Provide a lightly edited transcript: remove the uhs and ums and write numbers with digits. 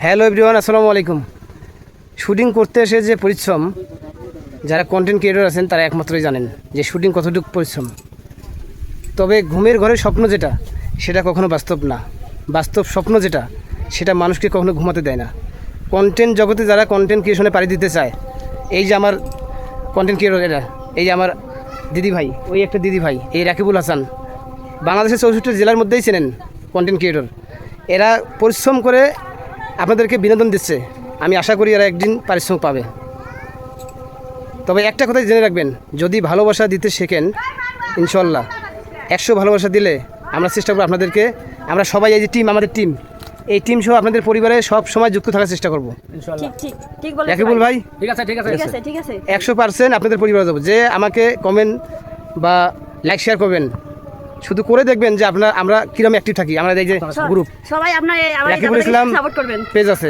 Hello everyone, আসসালামু আলাইকুম। Shooting করতে এসে যে পরিশ্রম, যারা কন্টেন্ট ক্রিয়েটর আছেন তারা একমাত্রই জানেন যে শুটিং কতটুকু পরিশ্রম। তবে ঘুমের ঘরের স্বপ্ন যেটা, সেটা কখনো বাস্তব না। বাস্তব স্বপ্ন যেটা, সেটা মানুষকে কখনো ঘুমাতে দেয় না। কন্টেন্ট জগতে যারা কন্টেন্ট ক্রিয়েশনে পাড়ি দিতে চায়, এই যে আমার কন্টেন্ট ক্রিয়েটর এরা, এই যে আমার দিদি ভাই, ওই একটা দিদি ভাই, এই রাকিবুল হাসান, বাংলাদেশের 64 জেলার মধ্যেই চেনেন কন্টেন্ট ক্রিয়েটর। এরা পরিশ্রম করে আপনাদেরকে বিনোদন দিচ্ছে। আমি আশা করি এরা একদিন পারিশ্রমিক পাবে। তবে একটা কথাই জেনে রাখবেন, যদি ভালোবাসা দিতে শেখেন, ইনশাল্লাহ 100 ভালোবাসা দিলে আমরা চেষ্টা করব আপনাদেরকে, আমরা সবাই এই যে টিম, আমাদের টিম, এই টিম সহ আপনাদের পরিবারে সব সময় যুক্ত থাকার চেষ্টা করবো ইনশাল্লাহ। ঠিক বলেছেন রাকিবুল ভাই, ঠিক আছে 100% আপনাদের পরিবারে যাবো। যে আমাকে কমেন্ট বা লাইক শেয়ার করবেন, শুধু করে দেখবেন যে আমরা কীরকম অ্যাক্টিভ থাকি। আমরা এই যে গ্রুপ সবাই আপনার রাকিবুল ইসলাম সাপোর্ট করবেন। পেজ আছে।